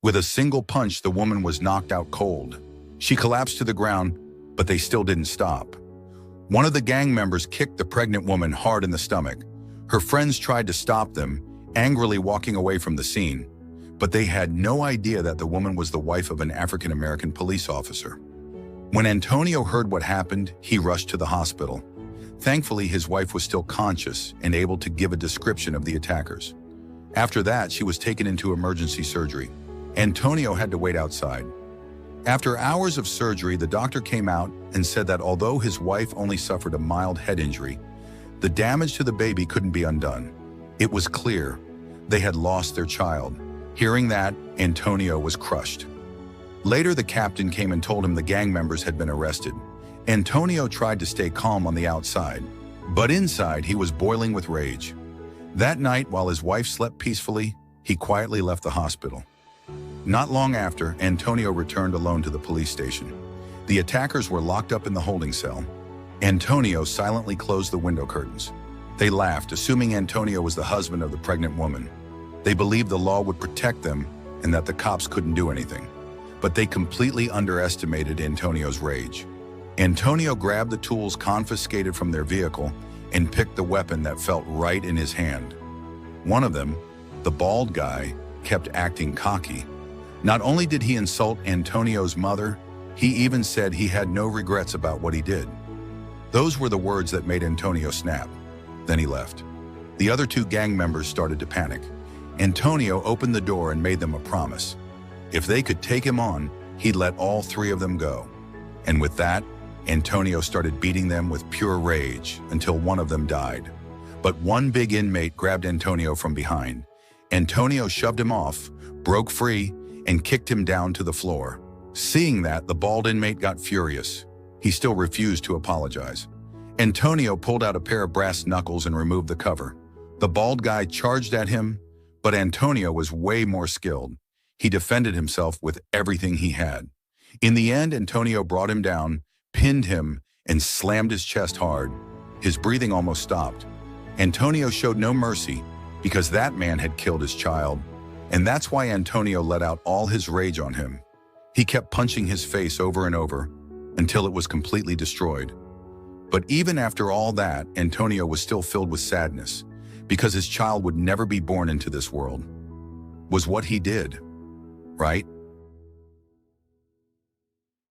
With a single punch, the woman was knocked out cold. She collapsed to the ground, but they still didn't stop. One of the gang members kicked the pregnant woman hard in the stomach. Her friends tried to stop them, angrily walking away from the scene, but they had no idea that the woman was the wife of an African-American police officer. When Antonio heard what happened, he rushed to the hospital. Thankfully, his wife was still conscious and able to give a description of the attackers. After that, she was taken into emergency surgery. Antonio had to wait outside. After hours of surgery, the doctor came out and said that although his wife only suffered a mild head injury, the damage to the baby couldn't be undone. It was clear they had lost their child. Hearing that, Antonio was crushed. Later, the captain came and told him the gang members had been arrested. Antonio tried to stay calm on the outside, but inside he was boiling with rage. That night, while his wife slept peacefully, he quietly left the hospital. Not long after, Antonio returned alone to the police station. The attackers were locked up in the holding cell. Antonio silently closed the window curtains. They laughed, assuming Antonio was the husband of the pregnant woman. They believed the law would protect them and that the cops couldn't do anything. But they completely underestimated Antonio's rage. Antonio grabbed the tools confiscated from their vehicle and picked the weapon that felt right in his hand. One of them, the bald guy, kept acting cocky. Not only did he insult Antonio's mother, he even said he had no regrets about what he did. Those were the words that made Antonio snap. Then he left. The other two gang members started to panic. Antonio opened the door and made them a promise. If they could take him on, he'd let all three of them go. And with that, Antonio started beating them with pure rage until one of them died. But one big inmate grabbed Antonio from behind. Antonio shoved him off, broke free, and kicked him down to the floor. Seeing that, the bald inmate got furious. He still refused to apologize. Antonio pulled out a pair of brass knuckles and removed the cover. The bald guy charged at him, but Antonio was way more skilled. He defended himself with everything he had. In the end, Antonio brought him down, pinned him, and slammed his chest hard. His breathing almost stopped. Antonio showed no mercy because that man had killed his child. And that's why Antonio let out all his rage on him. He kept punching his face over and over until it was completely destroyed. But even after all that, Antonio was still filled with sadness because his child would never be born into this world. Was what he did, right?